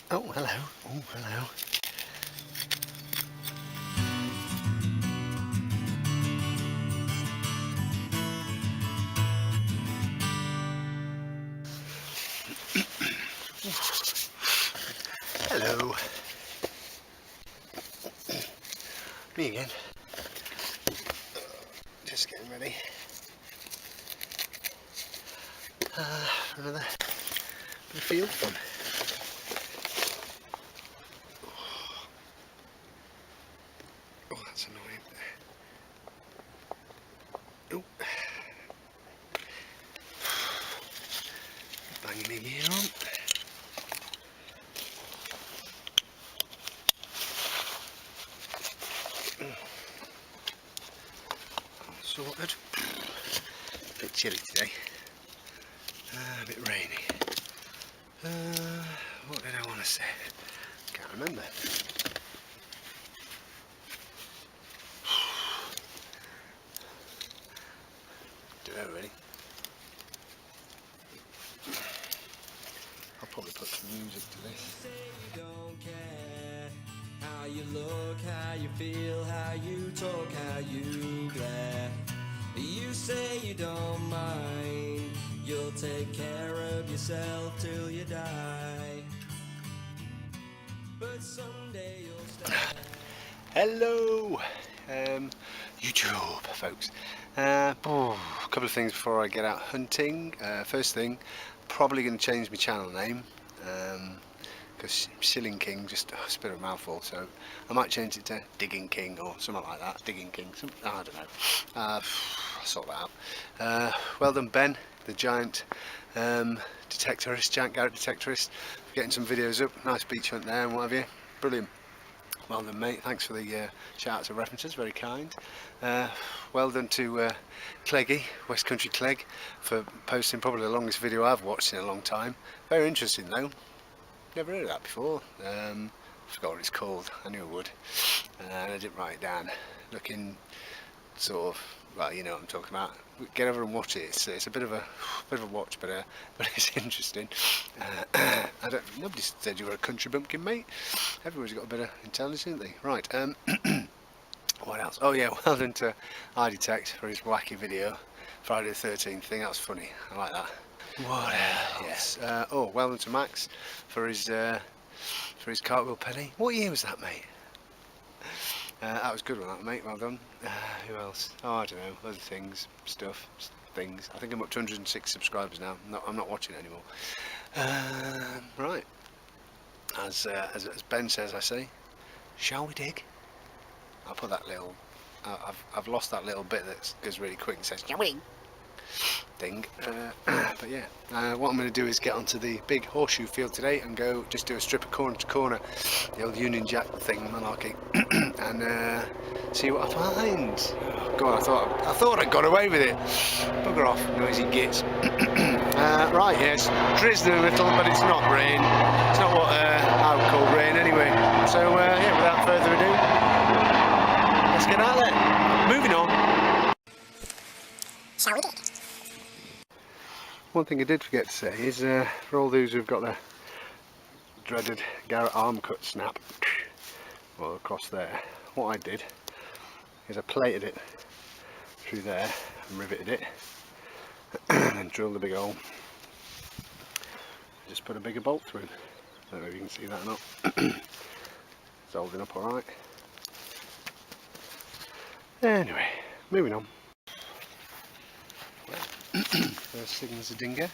Oh, hello. Oh, hello. Hello. Me again. Just getting ready. Another bit of field fun. Oh, that's annoying. Oh. Banging my gear on. All sorted. A bit chilly today. A bit rainy. What did I want to say? Can't remember. Do it already. I'll probably put some music to this. Say you don't care how you look, how you feel, how you talk, how you glare. You say you don't mind, you'll take care of yourself till you die. But someday you'll stand. Hello, YouTube folks. A couple of things before I get out hunting. First thing, probably going to change my channel name because Shilling King just it's a bit of a mouthful, so I might change it to Digging King or something like that. Digging King, I don't know. I'll sort that out. Well done, Ben, the giant detectorist, giant Garret detectorist, for getting some videos up. Nice beach hunt there and what have you. Brilliant. Well done, mate. Thanks for the shout outs and references, very kind. Well done to Cleggy, West Coutry Clegg, for posting probably the longest video I've watched in a long time. Very interesting though, never heard of that before. I forgot what it's called, I knew I would, and I didn't write it down. Looking sort of, well, you know what I'm talking about. Get over and watch it. It's a bit of a watch, but it's interesting. Nobody said you were a country bumpkin, mate. Everyone's got a bit of intelligence, haven't they? Right. What else? Oh yeah, well done to iDetect for his wacky video, Friday the 13th thing. That was funny. I like that. What else? Yes. Oh, well done to Max for his cartwheel penny. What year was that, mate? That was a good one, that, mate. Well done. Who else? Oh, I don't know. Other things, stuff, things. I think I'm up to 106 subscribers now. I'm not watching it anymore. Right. As Ben says, I say, shall we dig? I'll put that little. I've lost that little bit that goes really quick and says, shall we? Thing. But yeah, what I'm going to do is get onto the big horseshoe field today and go just do a strip of corner to corner, the old Union Jack thing, malarkey, and see what I find. Oh, God, I thought I got away with it. Bugger off, noisy gits. Right, yes, drizzling a little, but it's not rain. It's not what I would call rain anyway. So yeah, without further ado, let's get out there. Moving on. Shall we dig? One thing I did forget to say is for all those who've got the dreaded Garret arm cut snap well, across there, what I did is I plated it through there and riveted it and then drilled a big hole. Just put a bigger bolt through. I don't know if you can see that or not. It's holding up alright. Anyway, moving on. First thing is a dinger.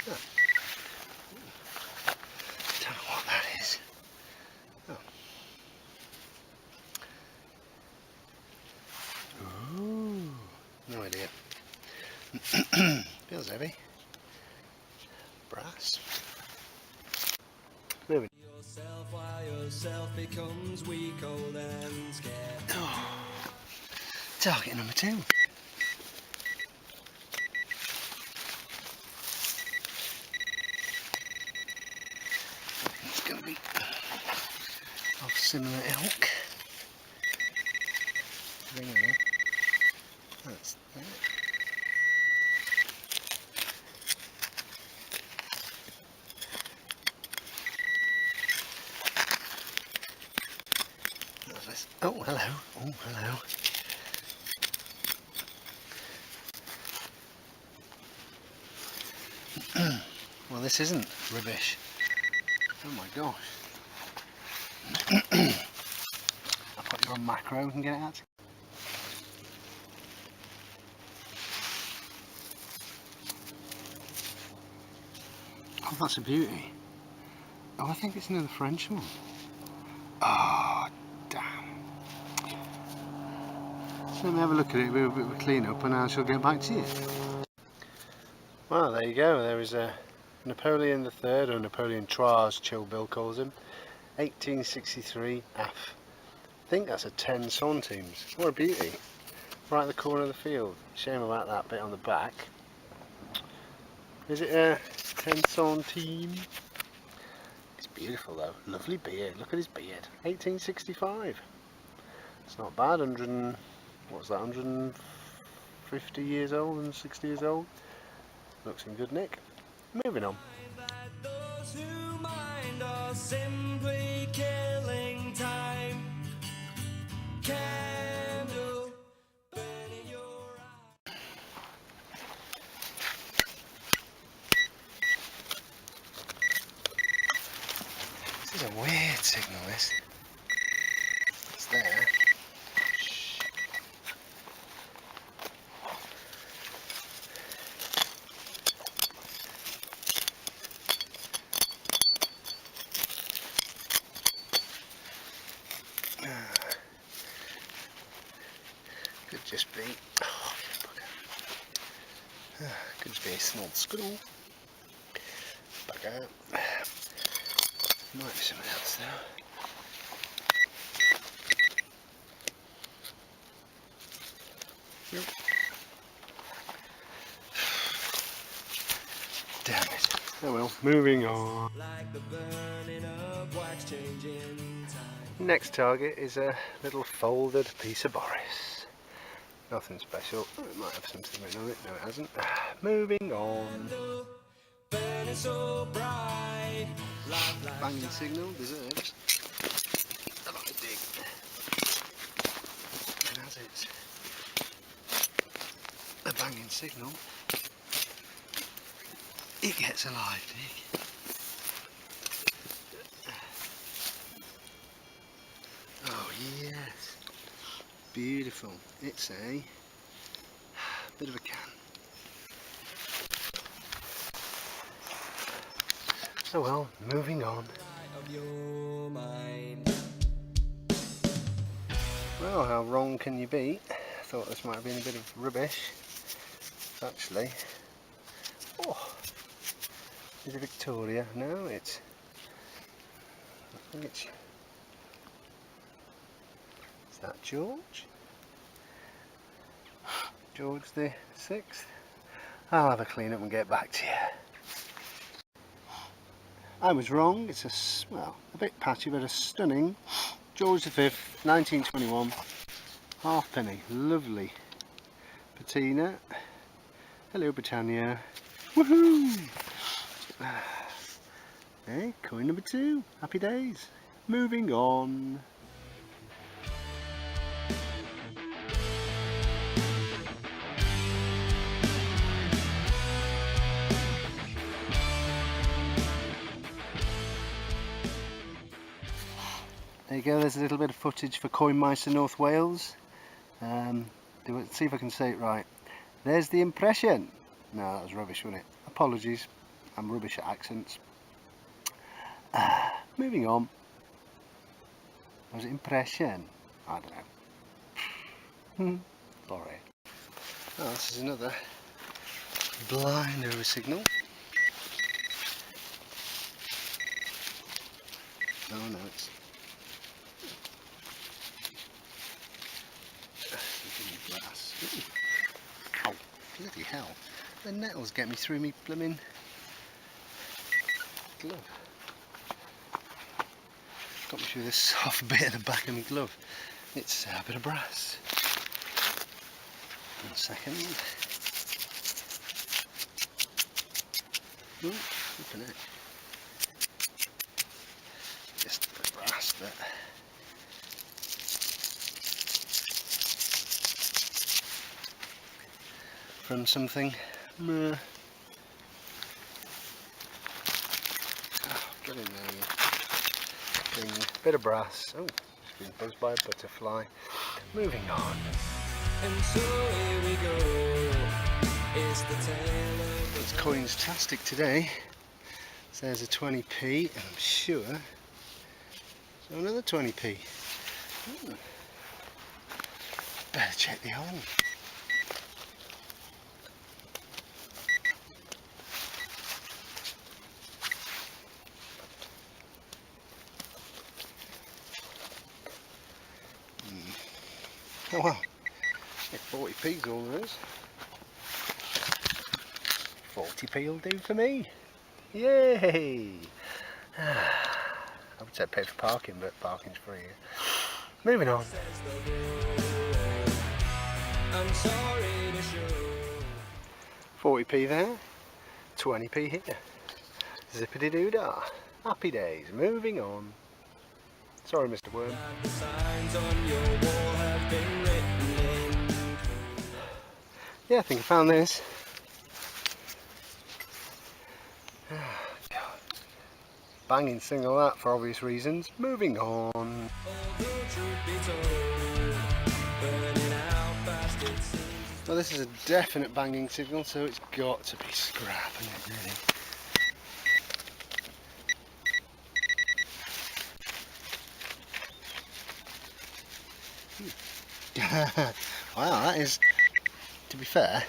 Oh. Don't know what that is. Oh. Ooh, no idea. Feels heavy. Brass. Moving. Yourself while yourself becomes weak, old and scared. Oh. Target number 2. It's going to be of similar ilk. Ring there. Oh. Oh, hello. Oh, hello. Well, this isn't rubbish. Oh my gosh. I'll put you on macro and get it out. Oh, that's a beauty. Oh, I think it's another French one. Oh, damn. So let me have a look at it, we'll clean up and I shall get back to you. Well, there you go. There is a Napolean III, or Napolean Traz, Chill Bill calls him. 1863 AF. I think that's a 10 centimes. What a beauty. Right at the corner of the field. Shame about that bit on the back. Is it a 10 centime? It's beautiful though. Lovely beard. Look at his beard. 1865. It's not bad. 100 and, what's that, 150 years old and 60 years old. Looks in good nick. Moving on. Those who mind are simply killing time. Candle burning your eye. This is a weird signal, this. It's there. Could just be, could just be a small squirrel. Bugger. Might be something else though. Yep. Damn it. Oh well, moving on. Like the burning of wax changing time. Next target is a little folded piece of Boris. Nothing special. Oh, it might have something written on it. No, it hasn't. Moving on. Burning so bright. Banging signal deserves a lot of dig. And as it's a banging signal, it gets a live dig. Oh yes, beautiful. It's a bit of a can. So well, moving on. Of your mind. Well, how wrong can you be? I thought this might have been a bit of rubbish. It's actually, oh, is it Victoria? No, it's, I think it's, is that George? George the 6th? I'll have a clean up and get back to you. I was wrong. It's a, well, a bit patchy, but a stunning George V, 1921, halfpenny, lovely patina. Hello Britannia, woohoo! Hey, coin number 2, happy days. Moving on. There you go, there's a little bit of footage for Coin Mice in North Wales. See if I can say it right. There's the impression. No, that was rubbish, wasn't it? Apologies, I'm rubbish at accents. Moving on. Was it impression? I don't know. Sorry. Oh, this is another blind over signal. Oh no, it's glass. Ow, bloody hell. The nettles get me through me blooming glove. Got me through this soft bit at the back of my glove. It's a bit of brass. 1 second. Ooh, flipping it. Just the brass bit. From something. Oh, get in there. Bit of brass. Oh, it's been buzzed by a butterfly. Moving on. And so here we go. It's the tale of It's coins-tastic today. So there's a 20p, and I'm sure. So another 20p. Better check the hole. Oh well, 40p's all there is. 40p will do for me. Yay! I would say pay for parking, but parking's free here. Moving on. I'm sorry to show. 40p there, 20p here. Zippity doo dah. Happy days. Moving on. Sorry, Mr. Worm. The signs on your wall have been written in. Yeah, I think I found this. God. Banging single that for obvious reasons. Moving on. Although truth be told, burning out fast it seems. Well, this is a definite banging signal, so it's got to be scrap, isn't it, really? Wow, that is, to be fair,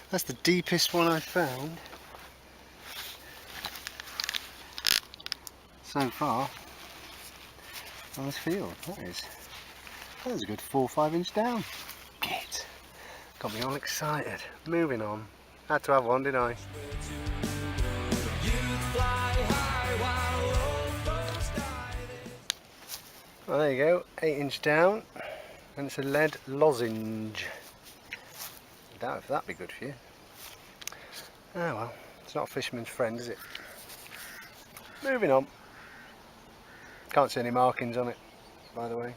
that's the deepest one I've found so far on this field. That is a good 4 or 5 inch down. Git. Got me all excited. Moving on. Had to have one, didn't I? You'd fly high while all folks die. Well, there you go, 8 inch down, and it's a lead lozenge. I doubt if that'd be good for you. Oh well, it's not a fisherman's friend, is it? Moving on. Can't see any markings on it, by the way.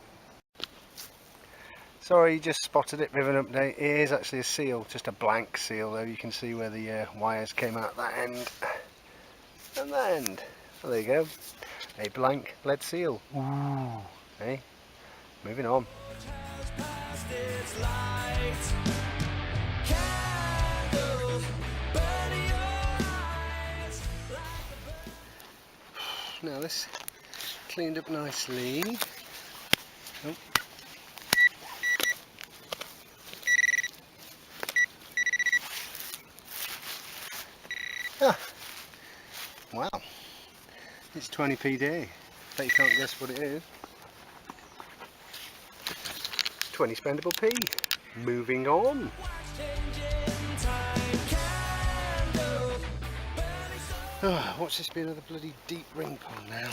Sorry, you just spotted it, bit of an update. It is actually a seal, just a blank seal though. You can see where the wires came out that end and that end. Well, there you go, a blank lead seal. Ooh. Hey, moving on. Has passed its light. Candles burning your eyes like a bird. Now this cleaned up nicely. Oh. Ah. Wow, it's 20p day. Bet you can't guess what it is. 20 spendable P. Moving on. Oh, watch this be another bloody deep ring pull now.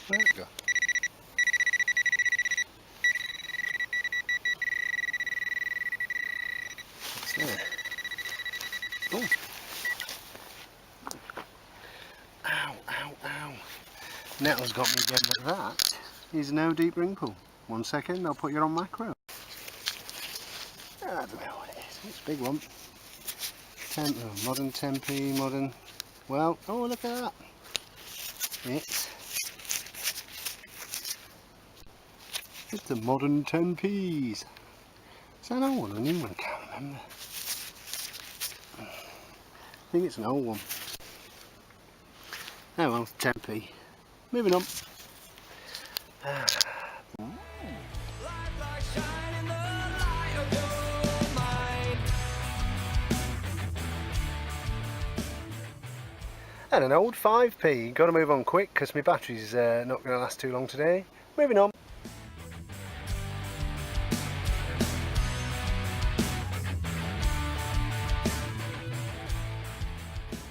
Where'd it go? What's there? Oh. Ow, ow, ow. Nettle's got me again with that. Is no deep ring pull. 1 second, I'll put you on macro. I don't know what it is. It's a big one. Modern 10p, modern. Well, oh look at that. It's a modern 10p's. Is that an old one or a new one? I can't remember. I think it's an old one. Oh well, 10p. Moving on. And an old 5p. Got to move on quick because my battery's not going to last too long today. Moving on.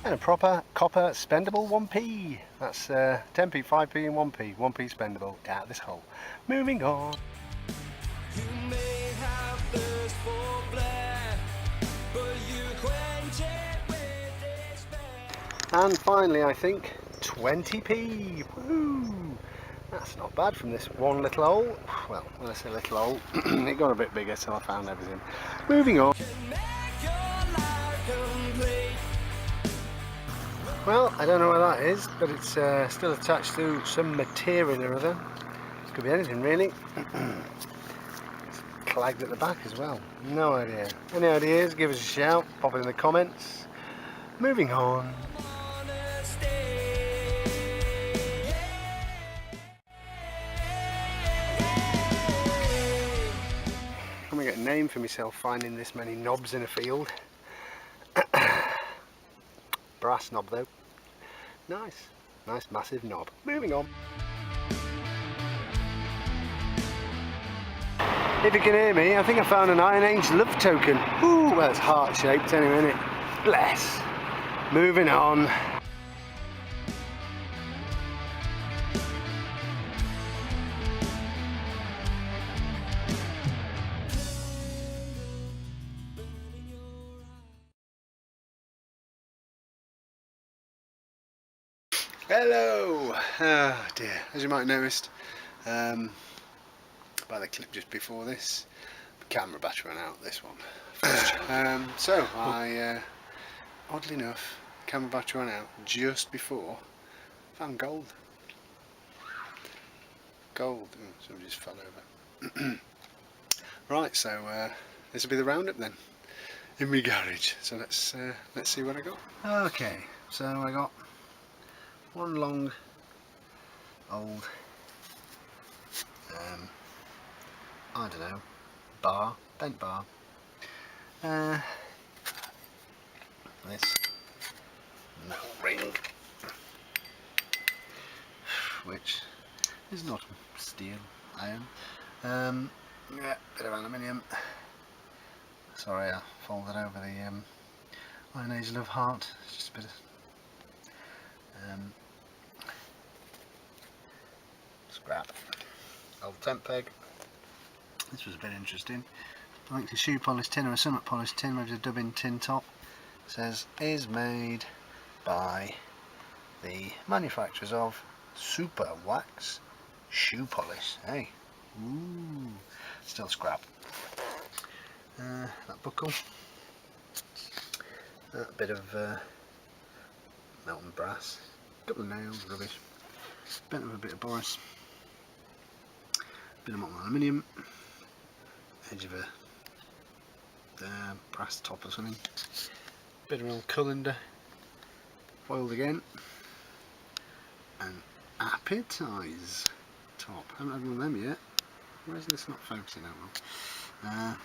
and a proper copper spendable 1p. That's 10p, 5p and 1p. 1p spendable out of this hole. Moving on. You may have thirst for flair, but you quench it with despair. And finally, I think 20p. Woo! That's not bad from this one little hole. Well, when I say little hole, it got a bit bigger till I found everything. Moving on. Can make your life complete. Well, I don't know where that is, but it's still attached to some material or other. Could be anything really. It's clagged at the back as well. No idea. Any ideas? Give us a shout. Pop it in the comments. Moving on. Wanna stay. I'm gonna get a name for myself finding this many knobs in a field. Brass knob though. Nice. Nice massive knob. Moving on. If you can hear me, I think I found an Iron Age love token. Ooh, well it's heart shaped anyway, isn't it? Bless. Moving on. Hello! Oh dear, as you might have noticed by the clip just before this, the camera battery ran out, this one. So I, oddly enough, camera battery ran out just before I found gold. Gold, oh, somebody just fell over. Right, so this will be the roundup then, in my garage. So let's see what I got. Okay, so I got one long old I don't know, bar, bent bar, this metal ring, which is not steel, iron, yeah, bit of aluminium. Sorry I folded over the Iron Age Love heart, it's just a bit of scrap. Old tent peg. This was a bit interesting. I think the shoe polish tin or a summit polish tin with a dubbing tin top. It says is made by the manufacturers of Super Wax shoe polish. Hey, ooh, still scrap. That buckle. That bit of melted brass. Couple of nails, rubbish. Bent of a bit of Boris. Bit of molten aluminium. Edge of a brass top or something. Bit of an old colander. Foiled again. An appetize top. Haven't had one of them yet. Why is this not focusing that well?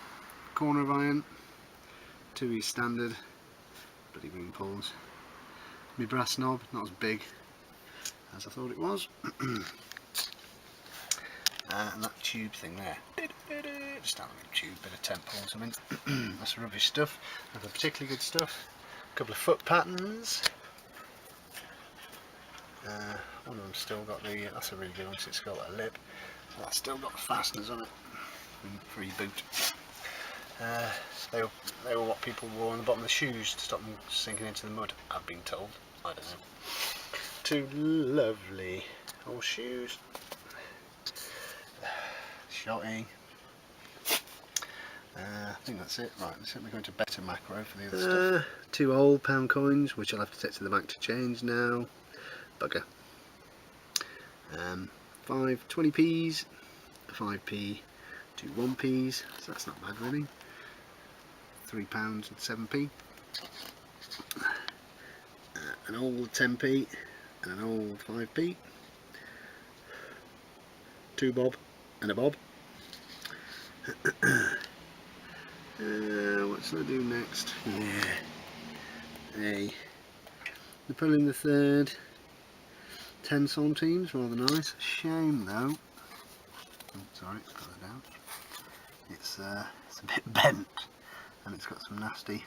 Corner of iron. 2E standard. Bloody wing pulls. My brass knob, not as big as I thought it was. And that tube thing there, just a tube, bit of temple or something. That's rubbish stuff. Other particularly good stuff. A couple of foot patterns. One of them still got the, that's a really good one because it's got a lip. That's still got the fasteners on it for your boot. They were what people wore on the bottom of the shoes to stop them sinking into the mud, I've been told. I don't know. Two lovely old shoes. Shotty. I think that's it. Right, let's go into better macro for the other stuff. Two old pound coins, which I'll have to take to the bank to change now. Bugger. 5 20p's, a 5p, 2 1p's, so that's not bad really. £3 and 7p. An old 10p and an old 5p. 2 bob and a bob. What shall I do next? Yeah, a Napoleon the Third 10 centimes, rather nice. Shame though. Oh, sorry, put that down. It's a bit bent and it's got some nasty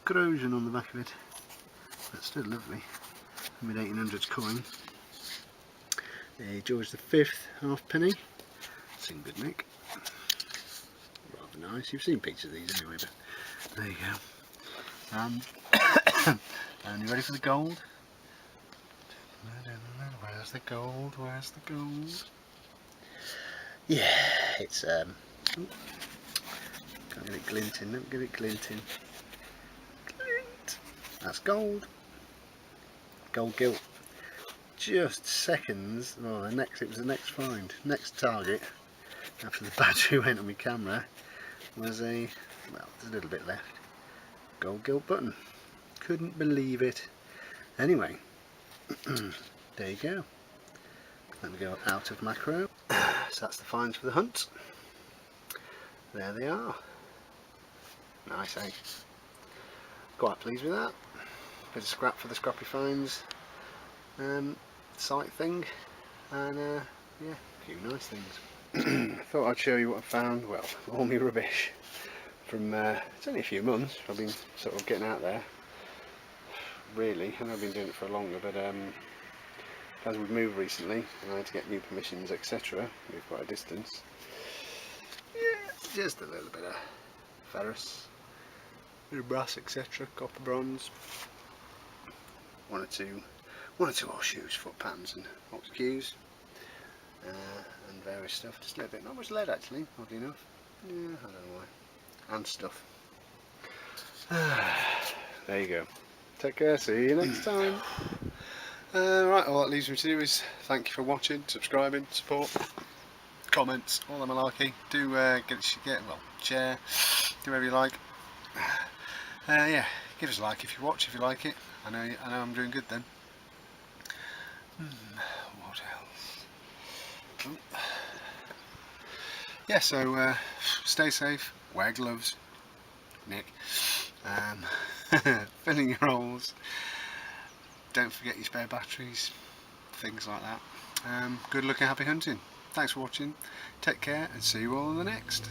corrosion on the back of it. That's still lovely. Mid-1800s coin. A George V halfpenny. It's in good nick. Rather nice. You've seen pictures of these anyway, but there you go. And you ready for the gold? Where's the gold? Where's the gold? Yeah, it's can't get it glinting. Don't get it glinting. Glint. That's gold. Gold gilt. Just seconds. Oh, it was the next find. Next target after the battery went on my camera was well, there's a little bit left. Gold gilt button. Couldn't believe it. Anyway, there you go. Let me go out of macro. So that's the finds for the hunt. There they are. Nice, eh? Quite pleased with that. Bit of scrap for the scrappy finds site thing, and yeah, a few nice things. Thought I'd show you what I found. Well, all my rubbish from it's only a few months. I've been sort of getting out there. Really, and I've been doing it for longer, but as we've moved recently and I had to get new permissions, etc., moved quite a distance. Yeah, just a little bit of ferrous, bit of brass, etc., copper, bronze, one or two horseshoes, foot pans and ox cues, and various stuff. Just a little bit, not much lead actually, oddly enough. Yeah, I don't know why. And stuff. There you go. Take care, see you next time. Right, all that leaves me to do is thank you for watching, subscribing, support, comments, all that malarkey. Do share, do whatever you like. Yeah, give us a like if you watch, if you like it. I know I'm doing good then. What else? Oh. Yeah, so stay safe, wear gloves, Nick. Filling your holes. Don't forget your spare batteries, things like that. Good luck and happy hunting. Thanks for watching. Take care and see you all in the next.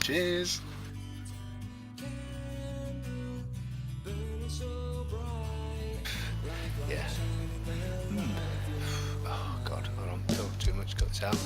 Cheers. Yeah. Oh God, hold on. Talk too much. Cut this out.